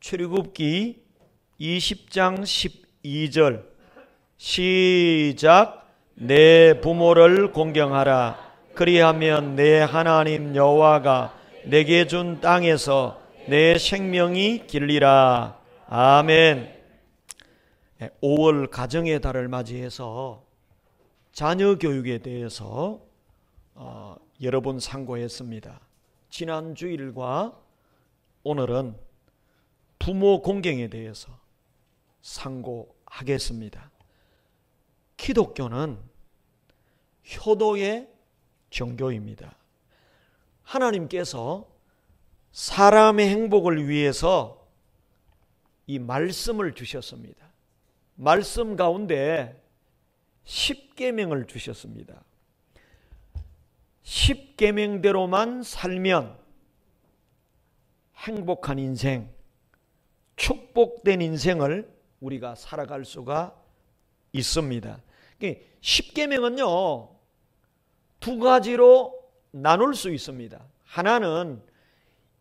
출애굽기 20장 12절 시작. 내 부모를 공경하라. 그리하면 내 하나님 여호와가 내게 준 땅에서 내 생명이 길리라. 아멘. 5월 가정의 달을 맞이해서 자녀 교육에 대해서 여러 번 상고했습니다. 지난 주일과 오늘은 부모 공경에 대해서 상고하겠습니다. 기독교는 효도의 종교입니다. 하나님께서 사람의 행복을 위해서 이 말씀을 주셨습니다. 말씀 가운데 10계명을 주셨습니다. 10계명대로만 살면 행복한 인생, 축복된 인생을 우리가 살아갈 수가 있습니다. 10계명은요, 두 가지로 나눌 수 있습니다. 하나는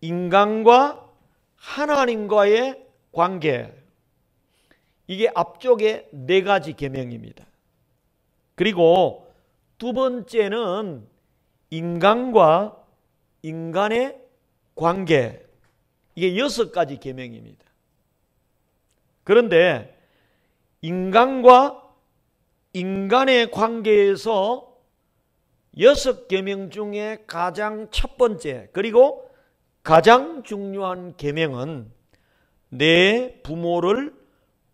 인간과 하나님과의 관계, 이게 앞쪽에 4가지 계명입니다. 그리고 두 번째는 인간과 인간의 관계, 이게 6가지 계명입니다. 그런데 인간과 인간의 관계에서 6계명 중에 가장 첫 번째, 그리고 가장 중요한 계명은 내 부모를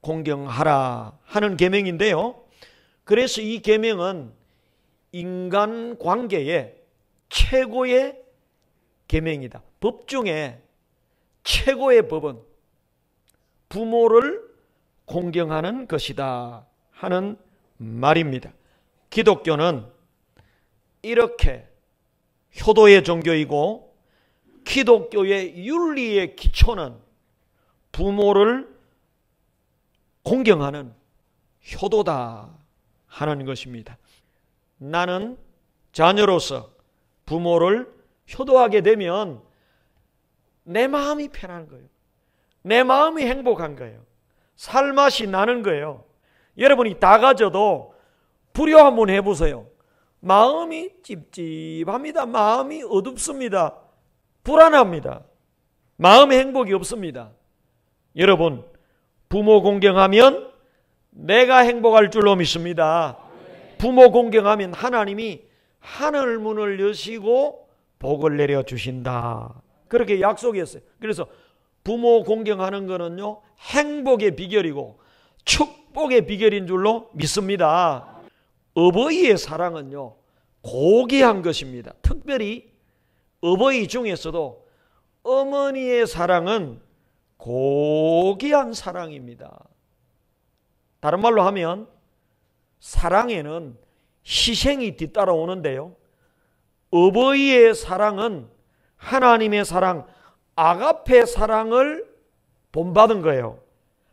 공경하라 하는 계명인데요. 그래서 이 계명은 인간 관계의 최고의 계명이다. 법 중에 최고의 법은 부모를 공경하는 것이다 하는 말입니다. 기독교는 이렇게 효도의 종교이고, 기독교의 윤리의 기초는 부모를 공경하는 효도다 하는 것입니다. 나는 자녀로서 부모를 효도하게 되면 내 마음이 편한 거예요. 내 마음이 행복한 거예요. 살맛이 나는 거예요. 여러분이 다 가져도 불효 한번 해보세요. 마음이 찝찝합니다. 마음이 어둡습니다. 불안합니다. 마음의 행복이 없습니다. 여러분, 부모 공경하면 내가 행복할 줄로 믿습니다. 부모 공경하면 하나님이 하늘 문을 여시고 복을 내려주신다. 그렇게 약속했어요. 그래서 부모 공경하는 거는요, 행복의 비결이고 축복의 비결인 줄로 믿습니다. 어버이의 사랑은요, 고귀한 것입니다. 특별히 어버이 중에서도 어머니의 사랑은 고귀한 사랑입니다. 다른 말로 하면 사랑에는 희생이 뒤따라오는데요, 어버이의 사랑은 하나님의 사랑, 아가페 사랑을 본받은 거예요.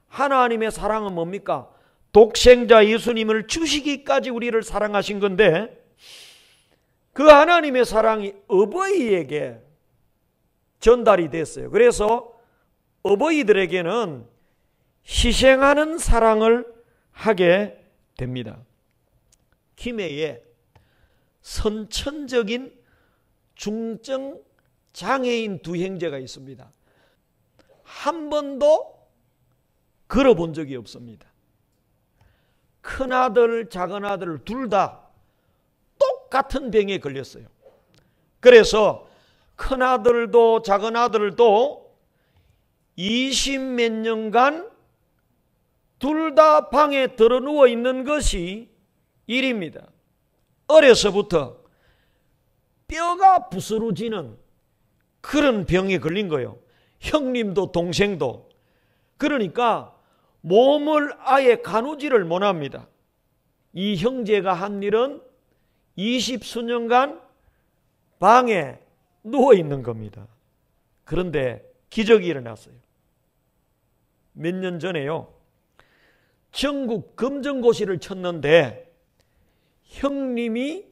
하나님의 사랑은 뭡니까? 독생자 예수님을 주시기까지 우리를 사랑하신 건데, 그 하나님의 사랑이 어버이에게 전달이 됐어요. 그래서 어버이들에게는 희생하는 사랑을 하게 됩니다. 김해에 선천적인 중증 장애인 2 형제가 있습니다. 한 번도 걸어본 적이 없습니다. 큰아들, 작은아들 둘 다 똑같은 병에 걸렸어요. 그래서 큰아들도 작은아들도 20몇 년간 둘 다 방에 들어 누워 있는 것이 일입니다. 어려서부터 뼈가 부스러지는 그런 병에 걸린 거예요. 형님도 동생도. 그러니까 몸을 아예 가누지를 못합니다. 이 형제가 한 일은 20수년간 방에 누워 있는 겁니다. 그런데 기적이 일어났어요. 몇 년 전에요, 전국 검정고시를 쳤는데 형님이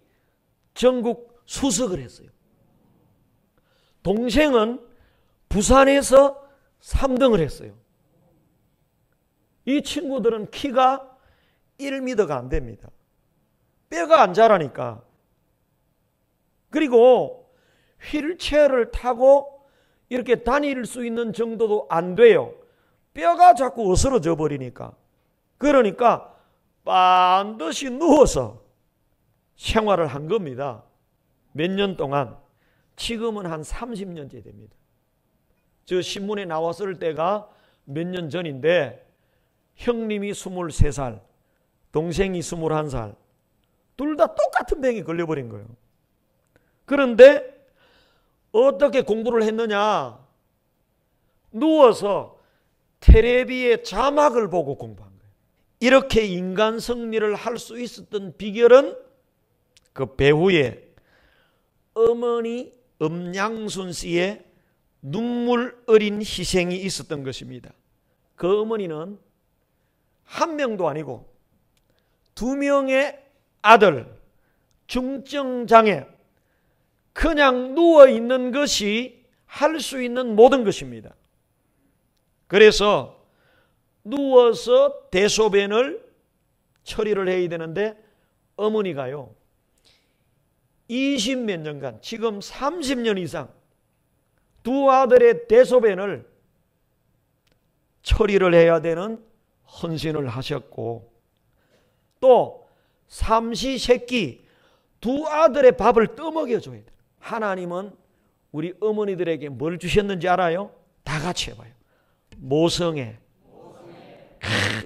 전국 수석을 했어요. 동생은 부산에서 3등을 했어요. 이 친구들은 키가 1m가 안 됩니다. 뼈가 안 자라니까. 그리고 휠체어를 타고 이렇게 다닐 수 있는 정도도 안 돼요. 뼈가 자꾸 어스러져 버리니까. 그러니까 반드시 누워서 생활을 한 겁니다. 몇 년 동안. 지금은 한 30년째 됩니다. 저 신문에 나왔을 때가 몇 년 전인데 형님이 23살, 동생이 21살, 둘 다 똑같은 병에 걸려버린 거예요. 그런데 어떻게 공부를 했느냐? 누워서 텔레비의 자막을 보고 공부한 거예요. 이렇게 인간 승리를 할 수 있었던 비결은 그 배후에 어머니 엄양순 씨의 눈물 어린 희생이 있었던 것입니다. 그 어머니는 한 명도 아니고 2명의 아들, 중증장애, 그냥 누워있는 것이 할 수 있는 모든 것입니다. 그래서 누워서 대소변을 처리를 해야 되는데 어머니가요 20몇 년간, 지금 30년 이상 두 아들의 대소변을 처리를 해야 되는 헌신을 하셨고, 또 삼시세끼 두 아들의 밥을 떠먹여줘야 돼요. 하나님은 우리 어머니들에게 뭘 주셨는지 알아요? 다 같이 해봐요. 모성애.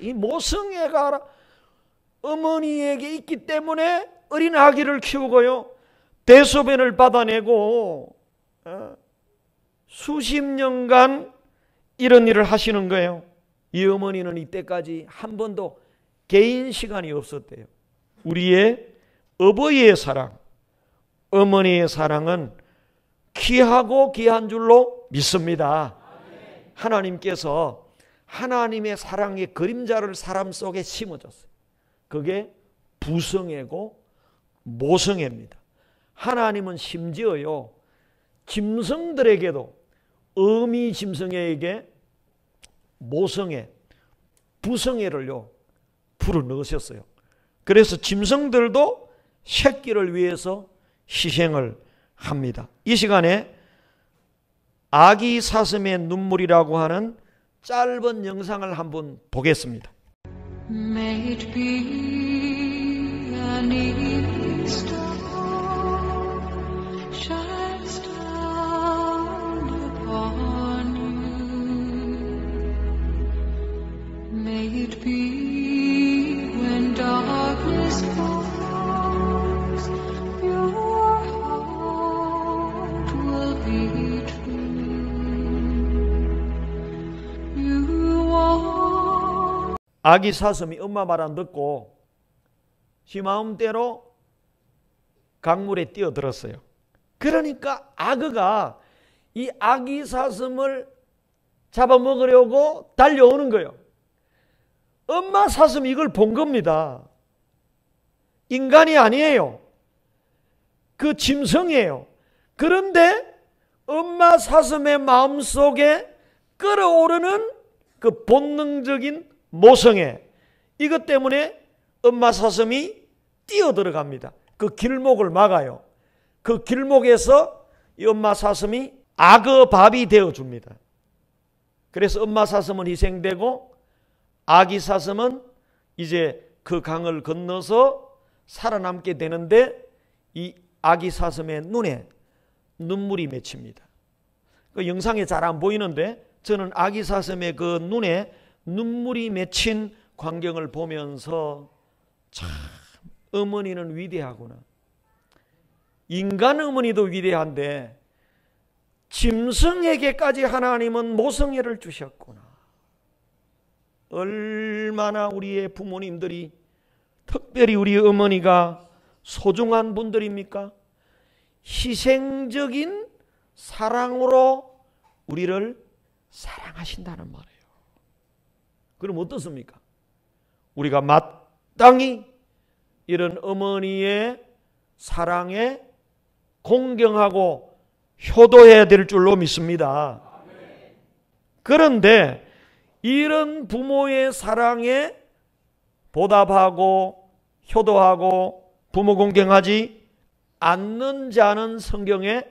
이 모성애가 어머니에게 있기 때문에 어린 아기를 키우고요, 대소변을 받아내고 수십 년간 이런 일을 하시는 거예요. 이 어머니는 이때까지 한 번도 개인 시간이 없었대요. 우리의 어버이의 사랑, 어머니의 사랑은 귀하고 귀한 줄로 믿습니다. 하나님께서 하나님의 사랑의 그림자를 사람 속에 심어줬어요. 그게 부성애고 모성애입니다. 하나님은 심지어요 짐승들에게도, 어미 짐승에게 모성애, 부성애를요 불어넣으셨어요. 그래서 짐승들도 새끼를 위해서 희생을 합니다. 이 시간에 아기 사슴의 눈물이라고 하는 짧은 영상을 한번 보겠습니다. May it be an evening star shines down upon you. May it be when darkness falls, your heart will be true. You are 아기 사슴이 엄마 말 안 듣고 지 마음대로 강물에 뛰어들었어요. 그러니까 악어가 이 아기 사슴을 잡아먹으려고 달려오는 거예요. 엄마 사슴이 이걸 본 겁니다. 인간이 아니에요. 그 짐승이에요. 그런데 엄마 사슴의 마음속에 끓어오르는 그 본능적인 모성애, 이것 때문에 엄마 사슴이 뛰어들어갑니다. 그 길목을 막아요. 그 길목에서 이 엄마 사슴이 악어 밥이 되어줍니다. 그래서 엄마 사슴은 희생되고 아기 사슴은 이제 그 강을 건너서 살아남게 되는데, 이 아기 사슴의 눈에 눈물이 맺힙니다. 그 영상에 잘 안 보이는데 저는 아기 사슴의 그 눈에 눈물이 맺힌 광경을 보면서 참 어머니는 위대하구나. 인간 어머니도 위대한데 짐승에게까지 하나님은 모성애를 주셨구나. 얼마나 우리의 부모님들이, 특별히 우리 어머니가 소중한 분들입니까? 희생적인 사랑으로 우리를 사랑하신다는 말이에요. 그럼 어떻습니까? 우리가 마땅히 이런 어머니의 사랑에 공경하고 효도해야 될 줄로 믿습니다. 그런데 이런 부모의 사랑에 보답하고 효도하고 부모 공경하지 않는 자는 성경에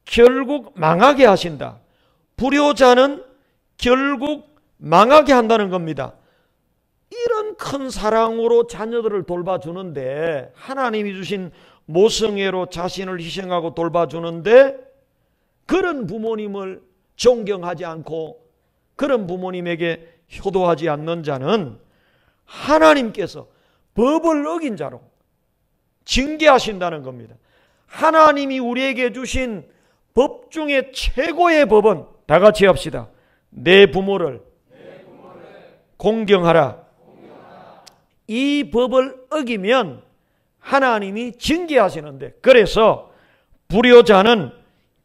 결국 망하게 하신다. 불효자는 결국 망하게 한다는 겁니다. 이런 큰 사랑으로 자녀들을 돌봐주는데, 하나님이 주신 모성애로 자신을 희생하고 돌봐주는데, 그런 부모님을 존경하지 않고 그런 부모님에게 효도하지 않는 자는 하나님께서 법을 어긴 자로 징계하신다는 겁니다. 하나님이 우리에게 주신 법 중에 최고의 법은, 다 같이 합시다. 내 부모를 공경하라. 이 법을 어기면 하나님이 징계하시는데, 그래서 불효자는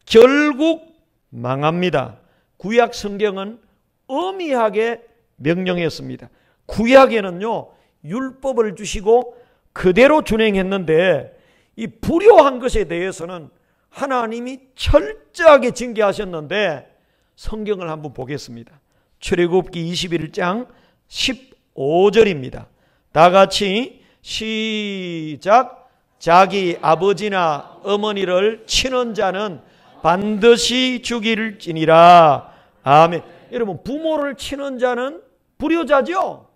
결국 망합니다. 구약 성경은 엄히하게 명령했습니다. 구약에는요, 율법을 주시고 그대로 준행했는데, 이 불효한 것에 대해서는 하나님이 철저하게 징계하셨는데, 성경을 한번 보겠습니다. 출애굽기 21장 15절입니다. 다 같이 시작. 자기 아버지나 어머니를 치는 자는 반드시 죽일지니라. 아멘. 여러분, 부모를 치는 자는 불효자죠?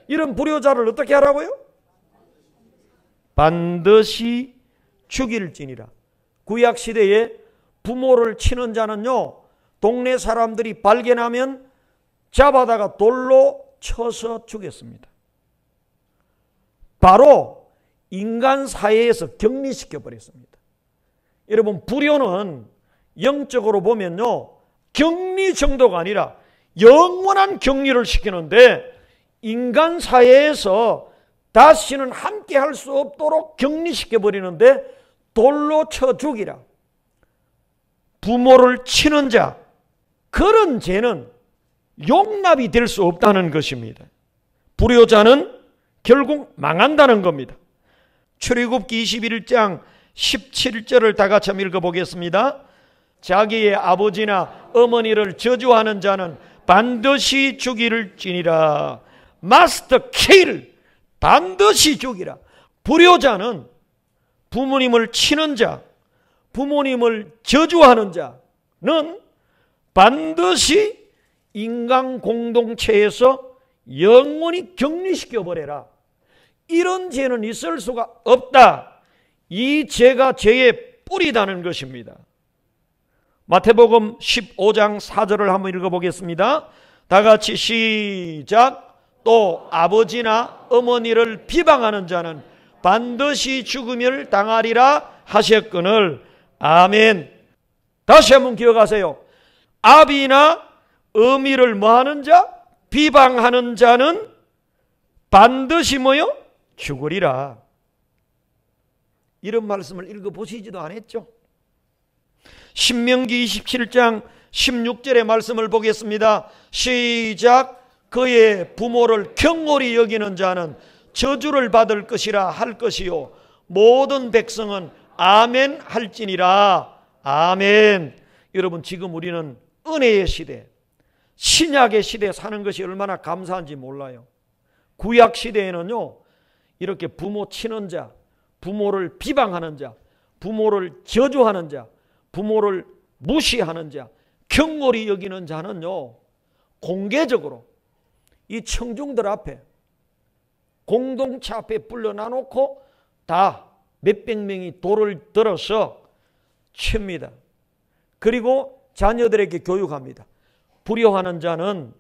이런 불효자를 어떻게 하라고요? 반드시 죽일지니라. 구약시대에 부모를 치는 자는요, 동네 사람들이 발견하면 잡아다가 돌로 쳐서 죽였습니다. 바로 인간 사회에서 격리시켜 버렸습니다. 여러분, 불효는 영적으로 보면요, 격리 정도가 아니라 영원한 격리를 시키는데, 인간 사회에서 다시는 함께 할 수 없도록 격리시켜 버리는데 돌로 쳐 죽이라. 부모를 치는 자, 그런 죄는 용납이 될 수 없다는 것입니다. 불효자는 결국 망한다는 겁니다. 출애굽기 21장 17절을 다 같이 한번 읽어보겠습니다. 자기의 아버지나 어머니를 저주하는 자는 반드시 죽일지니라. must kill, 반드시 죽이라. 불효자는 부모님을 치는 자, 부모님을 저주하는 자는 반드시 인간 공동체에서 영원히 격리시켜 버려라. 이런 죄는 있을 수가 없다. 이 죄가 죄의 뿌리다는 것입니다. 마태복음 15장 4절을 한번 읽어보겠습니다. 다 같이 시작. 또 아버지나 어머니를 비방하는 자는 반드시 죽음을 당하리라 하셨거늘. 아멘. 다시 한번 기억하세요. 아비나 어미를 뭐하는 자? 비방하는 자는 반드시 뭐요? 죽으리라. 이런 말씀을 읽어보시지도 않았죠? 신명기 27장 16절의 말씀을 보겠습니다. 시작. 그의 부모를 경홀히 여기는 자는 저주를 받을 것이라 할 것이요 모든 백성은 아멘 할지니라. 아멘. 여러분, 지금 우리는 은혜의 시대, 신약의 시대에 사는 것이 얼마나 감사한지 몰라요. 구약 시대에는요, 이렇게 부모 치는 자, 부모를 비방하는 자, 부모를 저주하는 자, 부모를 무시하는 자, 경홀히 여기는 자는요, 공개적으로 이 청중들 앞에, 공동체 앞에 불러놔놓고 다 몇백 명이 돌을 들어서 칩니다. 그리고 자녀들에게 교육합니다. 불효하는 자는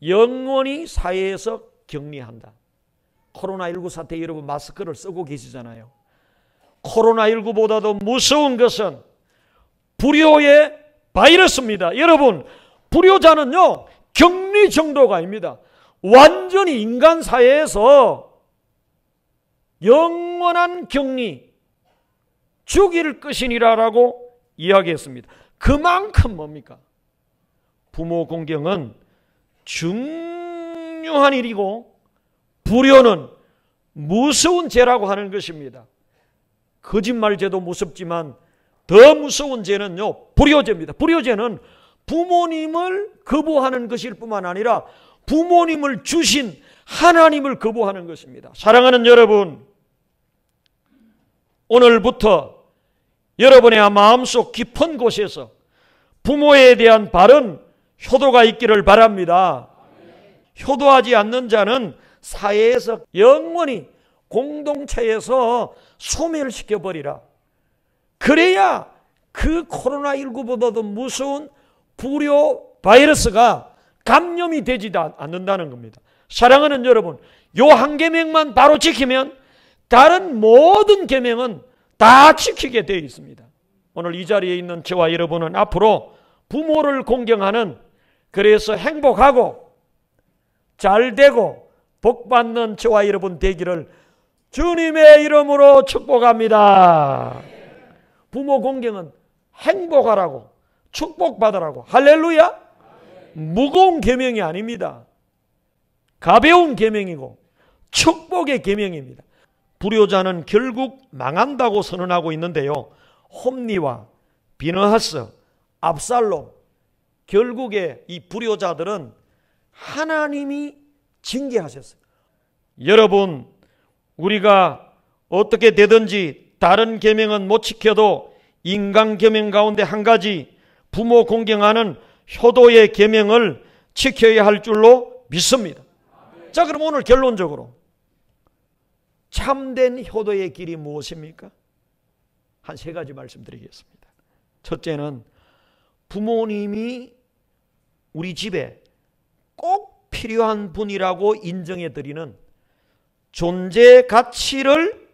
영원히 사회에서 격리한다. 코로나19 사태, 여러분 마스크를 쓰고 계시잖아요. 코로나19보다도 무서운 것은 불효의 바이러스입니다. 여러분, 불효자는요, 격리 정도가 아닙니다. 완전히 인간 사회에서 영원한 격리, 죽일 것이니라라고 이야기했습니다. 그만큼 뭡니까? 부모 공경은 중요한 일이고 불효는 무서운 죄라고 하는 것입니다. 거짓말죄도 무섭지만 더 무서운 죄는요, 불효죄입니다. 불효죄는 부모님을 거부하는 것일 뿐만 아니라 부모님을 주신 하나님을 거부하는 것입니다. 사랑하는 여러분, 오늘부터 여러분의 마음속 깊은 곳에서 부모에 대한 바른 효도가 있기를 바랍니다. 효도하지 않는 자는 사회에서 영원히 공동체에서 소멸시켜버리라. 그래야 그 코로나19보다도 무서운 불효 바이러스가 감염이 되지도 않는다는 겁니다. 사랑하는 여러분, 요 한 계명만 바로 지키면 다른 모든 계명은 다 지키게 되어 있습니다. 오늘 이 자리에 있는 저와 여러분은 앞으로 부모를 공경하는, 그래서 행복하고 잘되고 복받는 저와 여러분 되기를 주님의 이름으로 축복합니다. 부모 공경은 행복하라고, 축복받으라고. 할렐루야. 무거운 계명이 아닙니다. 가벼운 계명이고 축복의 계명입니다. 불효자는 결국 망한다고 선언하고 있는데요, 홈리와 비느하스, 압살롬, 결국에 이 불효자들은 하나님이 징계하셨어요. 여러분, 우리가 어떻게 되든지 다른 계명은 못 지켜도 인간 계명 가운데 한 가지, 부모 공경하는 효도의 계명을 지켜야 할 줄로 믿습니다. 자, 그럼 오늘 결론적으로 참된 효도의 길이 무엇입니까? 한 세 가지 말씀드리겠습니다. 첫째는 부모님이 우리 집에 꼭 필요한 분이라고 인정해 드리는 존재 가치를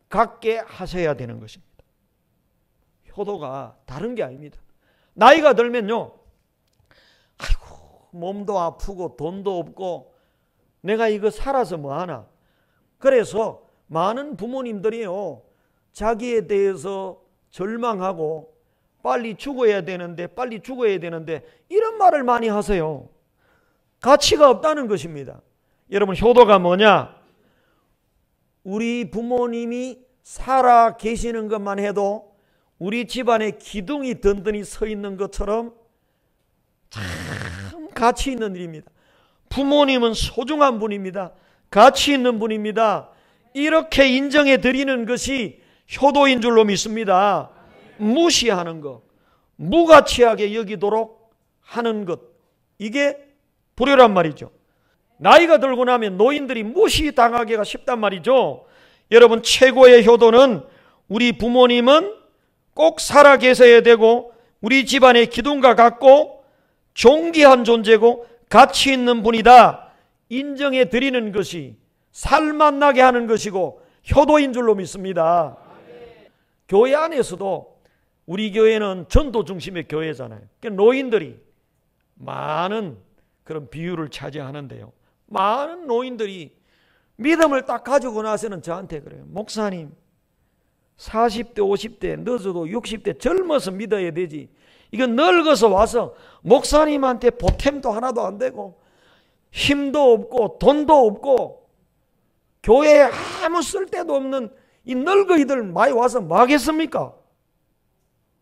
갖게 하셔야 되는 것입니다. 효도가 다른 게 아닙니다. 나이가 들면요, 아이고 몸도 아프고 돈도 없고 내가 이거 살아서 뭐하나. 그래서 많은 부모님들이요, 자기에 대해서 절망하고 빨리 죽어야 되는데 이런 말을 많이 하세요. 가치가 없다는 것입니다. 여러분, 효도가 뭐냐? 우리 부모님이 살아 계시는 것만 해도 우리 집안에 기둥이 든든히 서 있는 것처럼 참 가치 있는 일입니다. 부모님은 소중한 분입니다. 가치 있는 분입니다. 이렇게 인정해 드리는 것이 효도인 줄로 믿습니다. 무시하는 것, 무가치하게 여기도록 하는 것, 이게 불효란 말이죠. 나이가 들고 나면 노인들이 무시당하기가 쉽단 말이죠. 여러분, 최고의 효도는 우리 부모님은 꼭 살아 계셔야 되고 우리 집안의 기둥과 같고 존귀한 존재고 가치 있는 분이다 인정해 드리는 것이 살맛나게 하는 것이고 효도인 줄로 믿습니다. 교회 안에서도 우리 교회는 전도 중심의 교회잖아요. 그러니까 노인들이 많은 그런 비율을 차지하는데요, 많은 노인들이 믿음을 딱 가지고 나서는 저한테 그래요. 목사님, 40대 50대 늦어도 60대 젊어서 믿어야 되지, 이건 늙어서 와서 목사님한테 보탬도 하나도 안 되고 힘도 없고 돈도 없고 교회에 아무 쓸데도 없는 이 늙은이들 많이 와서 뭐 하겠습니까?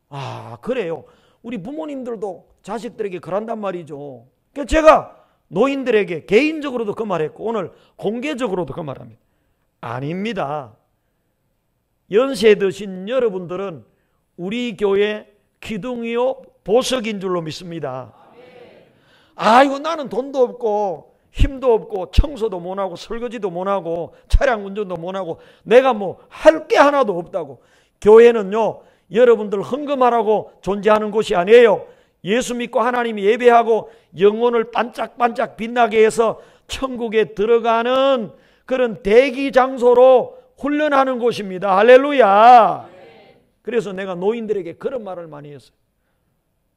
아, 그래요. 우리 부모님들도 자식들에게 그런단 말이죠. 그래서 제가 노인들에게 개인적으로도 그 말했고 오늘 공개적으로도 그 말합니다. 아닙니다. 연세 드신 여러분들은 우리 교회 기둥이요 보석인 줄로 믿습니다. 아이고, 나는 돈도 없고 힘도 없고 청소도 못하고 설거지도 못하고 차량 운전도 못하고 내가 뭐 할 게 하나도 없다고. 교회는요, 여러분들 헌금하라고 존재하는 곳이 아니에요. 예수 믿고 하나님 예배하고 영혼을 반짝반짝 빛나게 해서 천국에 들어가는 그런 대기 장소로 훈련하는 곳입니다. 할렐루야. 그래서 내가 노인들에게 그런 말을 많이 했어요.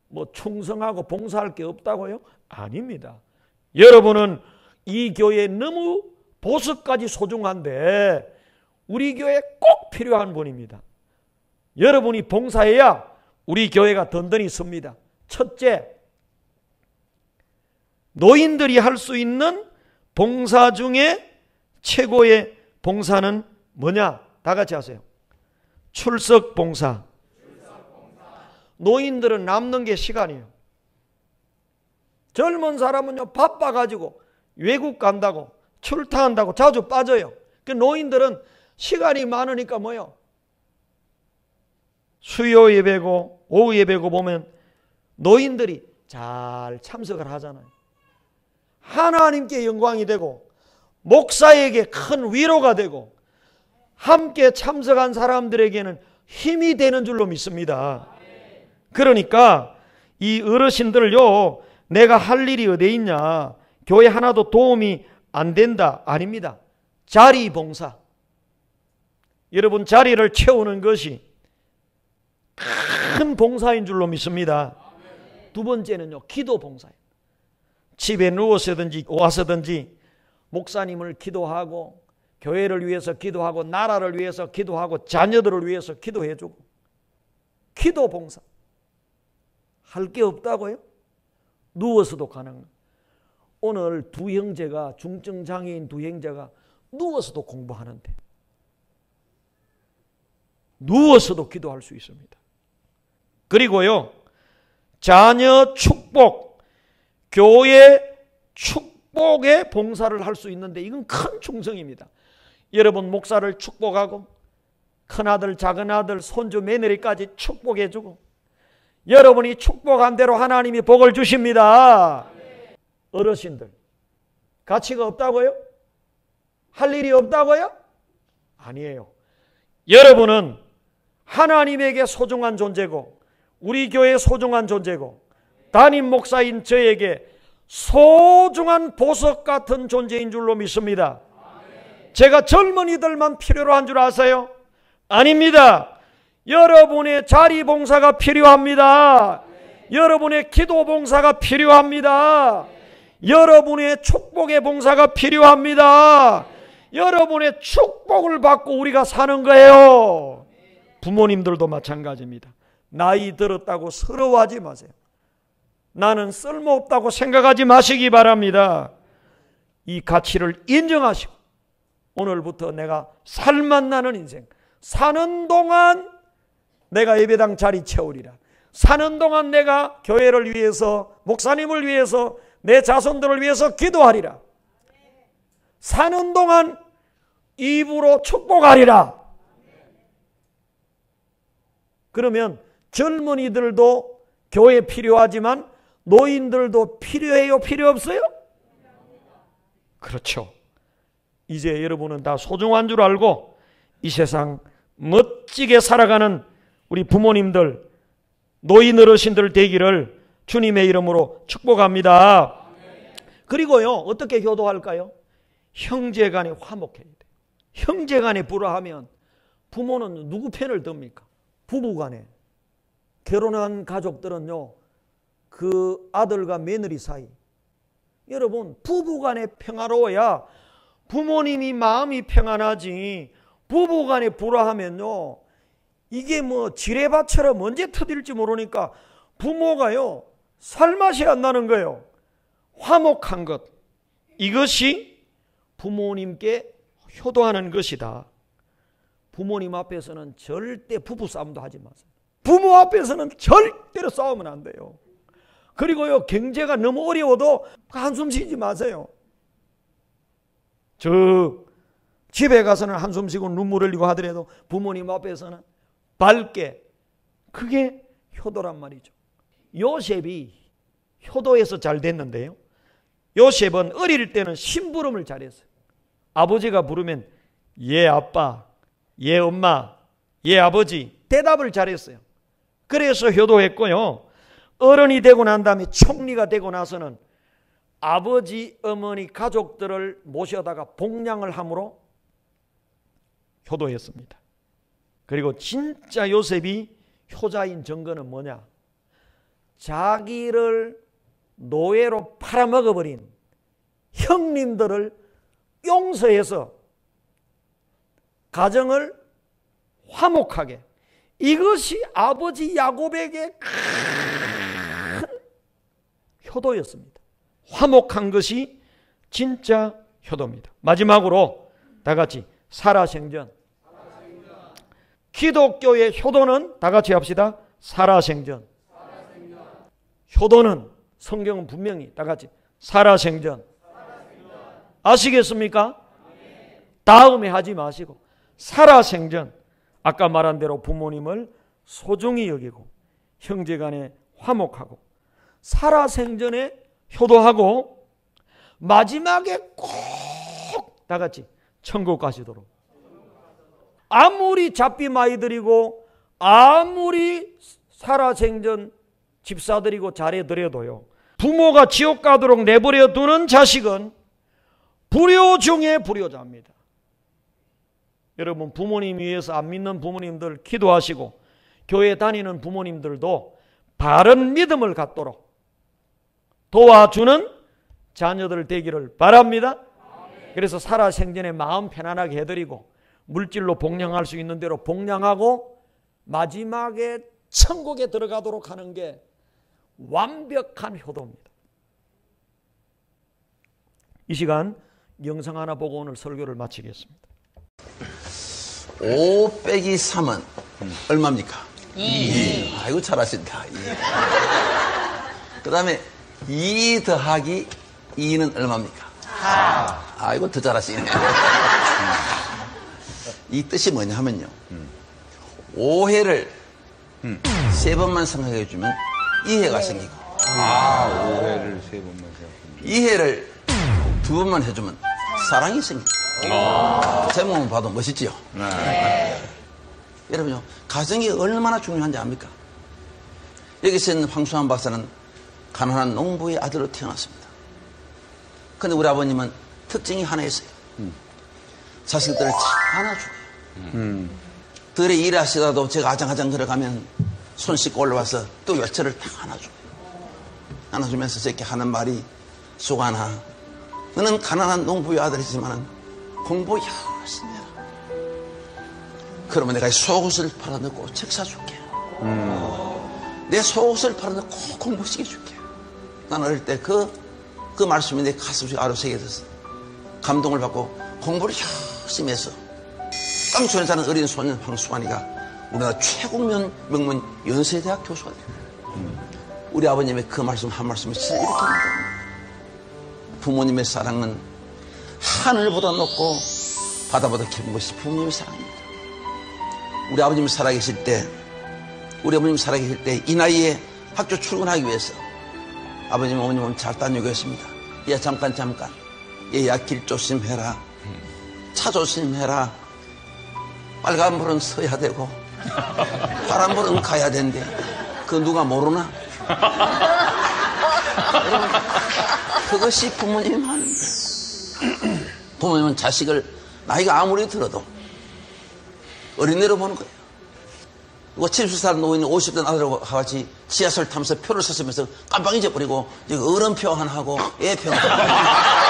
뭐 충성하고 봉사할 게 없다고요? 아닙니다. 여러분은 이 교회에 너무 보석까지 소중한데 우리 교회에 꼭 필요한 분입니다. 여러분이 봉사해야 우리 교회가 든든히 섭니다. 첫째, 노인들이 할 수 있는 봉사 중에 최고의 봉사는 뭐냐? 다 같이 하세요. 출석 봉사. 노인들은 남는 게 시간이에요. 젊은 사람은요 바빠가지고 외국 간다고 출타한다고 자주 빠져요. 그 노인들은 시간이 많으니까 뭐요? 수요 예배고 오후 예배고 보면 노인들이 잘 참석을 하잖아요. 하나님께 영광이 되고 목사에게 큰 위로가 되고 함께 참석한 사람들에게는 힘이 되는 줄로 믿습니다. 그러니까 이 어르신들을요 내가 할 일이 어디에 있냐, 교회 하나도 도움이 안 된다, 아닙니다. 자리 봉사. 여러분 자리를 채우는 것이 큰 봉사인 줄로 믿습니다. 두 번째는요 기도 봉사예요. 집에 누워서든지 와서든지 목사님을 기도하고 교회를 위해서 기도하고 나라를 위해서 기도하고 자녀들을 위해서 기도해주고 기도 봉사. 할 게 없다고요? 누워서도 가능해요. 오늘 두 형제가 중증장애인 두 형제가 누워서도 공부하는데 누워서도 기도할 수 있습니다. 그리고요 자녀 축복, 교회 축복의 봉사를 할 수 있는데 이건 큰 충성입니다. 여러분 목사를 축복하고 큰아들 작은아들 손주 며느리까지 축복해주고 여러분이 축복한 대로 하나님이 복을 주십니다. 어르신들 가치가 없다고요? 할 일이 없다고요? 아니에요. 여러분은 하나님에게 소중한 존재고 우리 교회의 소중한 존재고 담임 목사인 저에게 소중한 보석 같은 존재인 줄로 믿습니다. 제가 젊은이들만 필요로 한 줄 아세요? 아닙니다. 여러분의 자리 봉사가 필요합니다. 여러분의 기도 봉사가 필요합니다. 여러분의 축복의 봉사가 필요합니다. 여러분의 축복을 받고 우리가 사는 거예요. 부모님들도 마찬가지입니다. 나이 들었다고 서러워하지 마세요. 나는 쓸모없다고 생각하지 마시기 바랍니다. 이 가치를 인정하시고 오늘부터 내가 살맛 나는 인생, 사는 동안 내가 예배당 자리 채우리라. 사는 동안 내가 교회를 위해서, 목사님을 위해서, 내 자손들을 위해서 기도하리라. 사는 동안 입으로 축복하리라. 그러면 젊은이들도 교회 필요하지만 노인들도 필요해요? 필요 없어요? 그렇죠. 이제 여러분은 다 소중한 줄 알고 이 세상 멋지게 살아가는 우리 부모님들, 노인 어르신들 되기를 주님의 이름으로 축복합니다. 그리고요 어떻게 효도할까요? 형제간에 화목해야 돼요. 형제간에 불화하면 부모는 누구 편을 듭니까? 부부간에. 결혼한 가족들은요 그 아들과 며느리 사이, 여러분 부부간에 평화로워야 부모님이 마음이 평안하지 부부간에 불화하면요 이게 뭐 지뢰밭처럼 언제 터질지 모르니까 부모가요 살맛이 안 나는 거예요. 화목한 것, 이것이 부모님께 효도하는 것이다. 부모님 앞에서는 절대 부부싸움도 하지 마세요. 부모 앞에서는 절대로 싸우면 안 돼요. 그리고요 경제가 너무 어려워도 한숨 쉬지 마세요. 저 집에 가서는 한숨 쉬고 눈물 흘리고 하더라도 부모님 앞에서는 밝게, 그게 효도란 말이죠. 요셉이 효도해서 잘 됐는데요, 요셉은 어릴 때는 심부름을 잘했어요. 아버지가 부르면 예 아빠, 예 엄마, 예 아버지 대답을 잘했어요. 그래서 효도했고요, 어른이 되고 난 다음에 총리가 되고 나서는 아버지, 어머니, 가족들을 모셔다가 복양을 함으로 효도했습니다. 그리고 진짜 요셉이 효자인 증거는 뭐냐? 자기를 노예로 팔아먹어버린 형님들을 용서해서 가정을 화목하게, 이것이 아버지 야곱에게 큰 효도였습니다. 화목한 것이 진짜 효도입니다. 마지막으로 다 같이 살아생전. 기독교의 효도는 다 같이 합시다. 살아생전. 효도는 성경은 분명히 다 같이 살아생전. 아시겠습니까? 다음에 하지 마시고 살아생전. 아까 말한 대로 부모님을 소중히 여기고 형제간에 화목하고 살아생전에 효도하고 마지막에 꼭 다 같이 천국 가시도록. 아무리 잡비 많이 드리고 아무리 살아생전 집사 드리고 잘해 드려도요, 부모가 지옥 가도록 내버려 두는 자식은 불효 중에 불효자입니다. 여러분, 부모님 위해서 안 믿는 부모님들 기도하시고 교회 다니는 부모님들도 바른 믿음을 갖도록 도와주는 자녀들 되기를 바랍니다. 그래서 살아생전에 마음 편안하게 해드리고 물질로 복양할 수 있는 대로 복양하고 마지막에 천국에 들어가도록 하는 게 완벽한 효도입니다. 이 시간 영상 하나 보고 오늘 설교를 마치겠습니다. 5 빼기 3은 얼마입니까? 2. 아이고 잘하신다. 그 다음에 2 더하기 2는 얼마입니까? 4. 아이고 더 잘하시네. 이 뜻이 뭐냐 하면요, 5회를 3번만 생각해 주면 2회가 생기고, 5회를 3번만 생각해 2회를 2번만 해주면 사랑이 생기고. 제목만 봐도 멋있지요? 여러분요, 가정이 얼마나 중요한지 압니까? 여기서 있는 황수환 박사는 가난한 농부의 아들로 태어났습니다. 그런데 우리 아버님은 특징이 하나 있어요. 자식들을 잘 안아줘요. 들에 일하시다도 제가 아장아장 걸어가면 손 씻고 올라와서 또 열차를 딱 안아줘요. 안아주면서 저렇게 하는 말이, 수관아, 너는 가난한 농부의 아들이지만 공부 열심히 해라. 그러면 내가 속옷을 팔아넣고 책 사줄게. 내 속옷을 팔아넣고 꼭 공부시켜줄게. 난 어릴 때 그 말씀이 내 가슴속에 아로 새겨져서 감동을 받고 공부를 열심히 해서 깡촌에 사는 어린 소년 황수환이가 우리나라 최고 명문 연세대학 교수가 됩니다. 우리 아버님의 그 말씀 한 말씀이 진짜 이렇게 합니다. 부모님의 사랑은 하늘보다 높고 바다보다 깊은 것이 부모님의 사랑입니다. 우리 아버님이 살아계실 때, 이 나이에 학교 출근하기 위해서 아버님, 어머님은 잘 다니고 있습니다. 야, 잠깐. 얘야, 길 조심해라. 차 조심해라. 빨간불은 서야 되고 파란불은 가야 된대. 그거 누가 모르나? 그것이 부모님 하는 거예요. 부모님은 자식을 나이가 아무리 들어도 어린애로 보는 거예요. 70살 노인 50대 아들하고 같이 지하철 타면서 표를 썼으면서 깜빡 잊어버리고 어른표 하나 하고 애표 하나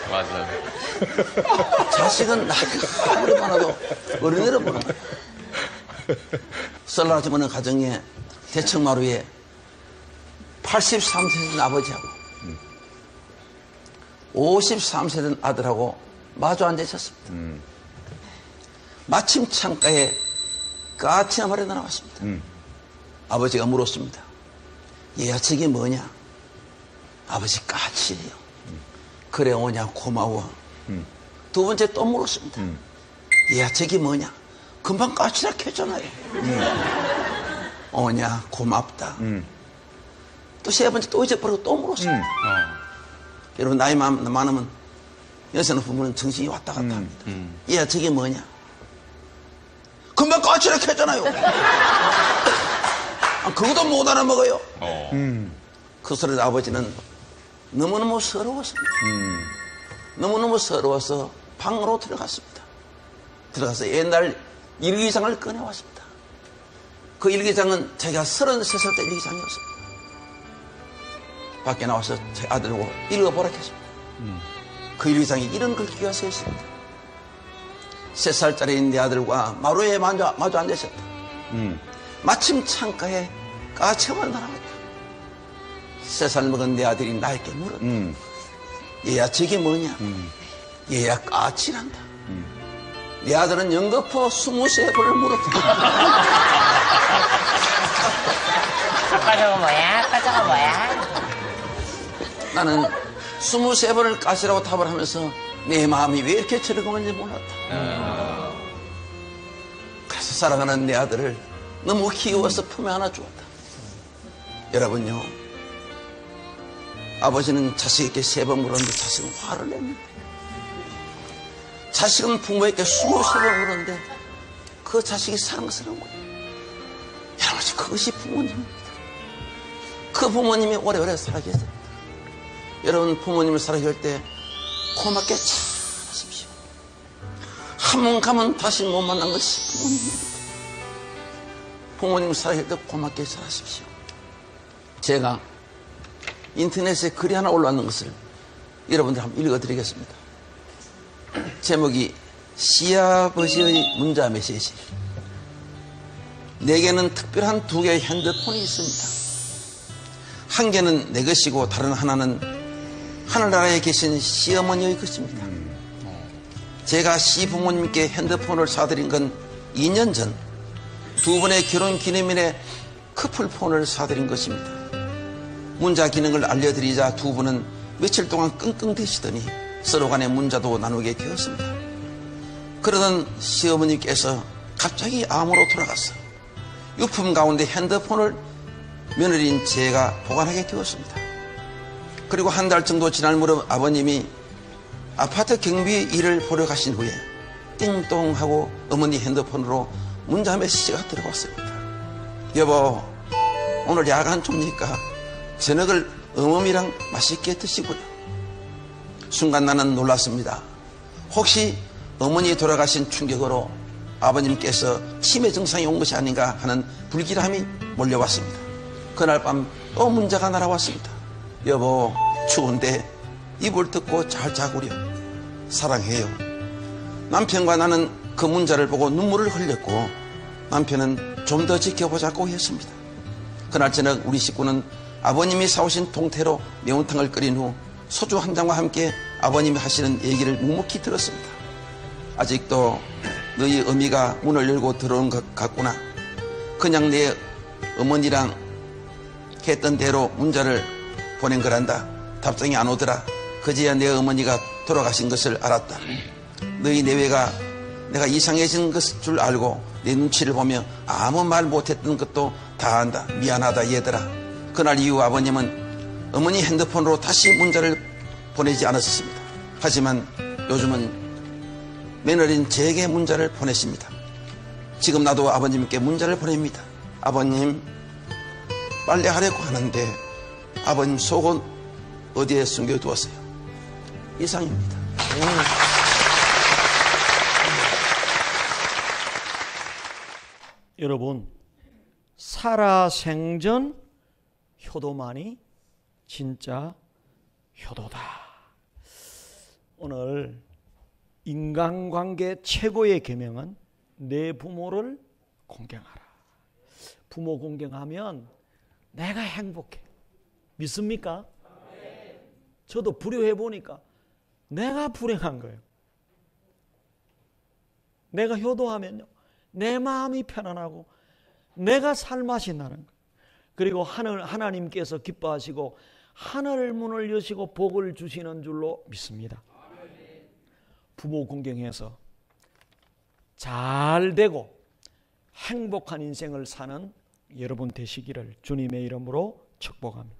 맞아. 자식은 나이가 아무리 많아도 어린애로 보는 거예요. 설날 아침 어느 가정에 대청마루에 83세 된 아버지하고 53세 된 아들하고 마주 앉아 있었습니다. 마침 창가에 까치 한 마리 나왔습니다. 아버지가 물었습니다. 얘야, 저게 뭐냐? 아버지, 까치래요. 그래, 오냐, 고마워. 두 번째 또 물었습니다. 얘야, 저게 뭐냐? 금방 까치라 했잖아요. 오냐, 고맙다. 또 세 번째 또 잊어버리고 또 물었습니다. 여러분, 나이 많으면 여자는 부모는 정신이 왔다 갔다 합니다. 얘야, 저게 뭐냐? 금방 까치라 했잖아요. 그것도 못 알아먹어요. 그 소리를 아버지는 너무너무 서러웠습니다. 너무너무 서러워서 방으로 들어갔습니다. 들어가서 옛날 일기장을 꺼내왔습니다. 그 일기장은 제가 33살 때 일기장이었습니다. 밖에 나와서 제 아들하고 읽어보라 했습니다. 그 일기장에 이런 글귀가 써 있습니다. 3살짜리 내 아들과 마루에 마주 앉으셨다. 마침 창가에 까치가 날아왔다. 3살 먹은 내 아들이 나에게 물었다. 얘야 저게 뭐냐? 얘야 까칠한다. 내 아들은 연거푸 23번을 물었다. 까저거 뭐야? 까저거 뭐야? 나는 23번을 까시라고 답을 하면서 내 마음이 왜 이렇게 즐거운지 몰랐다. 그래서 사랑하는 내 아들을 너무 귀여워서 품에 안아 주었다. 여러분요, 아버지는 자식에게 3번 물었는데 자식은 화를 냈는데, 자식은 부모에게 23번 물었는데 그 자식이 사랑스러운 거예요. 여러분, 그것이 부모님입니다. 그 부모님이 오래오래 살아계세요. 됩니다. 여러분, 부모님을 살아계실 때 고맙게 잘하십시오. 한 번 가면 다시 못 만난 것이 부모님입니다. 부모님을 살아계실 때 고맙게 잘하십시오. 제가 인터넷에 글이 하나 올라왔는 것을 여러분들 한번 읽어드리겠습니다. 제목이 시아버지의 문자 메시지. 내게는 특별한 2개의 핸드폰이 있습니다. 한 개는 내 것이고 다른 하나는 하늘나라에 계신 시어머니의 것입니다. 제가 시부모님께 핸드폰을 사드린 건 2년 전 2분의 결혼 기념일에 커플폰을 사드린 것입니다. 문자 기능을 알려드리자 2분은 며칠 동안 끙끙대시더니 서로 간에 문자도 나누게 되었습니다. 그러던 시어머니께서 갑자기 암으로 돌아갔어. 유품 가운데 핸드폰을 며느리인 제가 보관하게 되었습니다. 그리고 한 달 정도 지날 무렵 아버님이 아파트 경비 일을 보러 가신 후에 띵동 하고 어머니 핸드폰으로 문자 메시지가 들어왔습니다. 여보, 오늘 야간 좁니까? 저녁을 어머니랑 맛있게 드시고요. 순간 나는 놀랐습니다. 혹시 어머니 돌아가신 충격으로 아버님께서 치매 증상이 온 것이 아닌가 하는 불길함이 몰려왔습니다. 그날 밤 또 문자가 날아왔습니다. 여보, 추운데 이불 덮고 잘 자구려. 사랑해요. 남편과 나는 그 문자를 보고 눈물을 흘렸고 남편은 좀 더 지켜보자고 했습니다. 그날 저녁 우리 식구는 아버님이 사오신 동태로 매운탕을 끓인 후 소주 한 잔과 함께 아버님이 하시는 얘기를 묵묵히 들었습니다. 아직도 너희 어미가 문을 열고 들어온 것 같구나. 그냥 내 어머니랑 했던 대로 문자를 보낸 거란다. 답장이 안 오더라. 그제야 내 어머니가 돌아가신 것을 알았다. 너희 내외가 내가 이상해진 것일 줄 알고 내 눈치를 보며 아무 말 못했던 것도 다 안다. 미안하다 얘들아. 그날 이후 아버님은 어머니 핸드폰으로 다시 문자를 보내지 않았습니다. 하지만 요즘은 며느리인 제게 문자를 보내십니다. 지금 나도 아버님께 문자를 보냅니다. 아버님, 빨래하려고 하는데 아버님 속은 어디에 숨겨두었어요? 이상입니다. 여러분, 살아생전 효도만이 진짜 효도다. 오늘 인간관계 최고의 계명은 내 부모를 공경하라. 부모 공경하면 내가 행복해. 믿습니까? 저도 불효해 보니까 내가 불행한 거예요. 내가 효도하면요, 내 마음이 편안하고 내가 살맛이 나는 거예요. 그리고 하나님께서 기뻐하시고 하늘 문을 여시고 복을 주시는 줄로 믿습니다. 부모 공경해서 잘 되고 행복한 인생을 사는 여러분 되시기를 주님의 이름으로 축복합니다.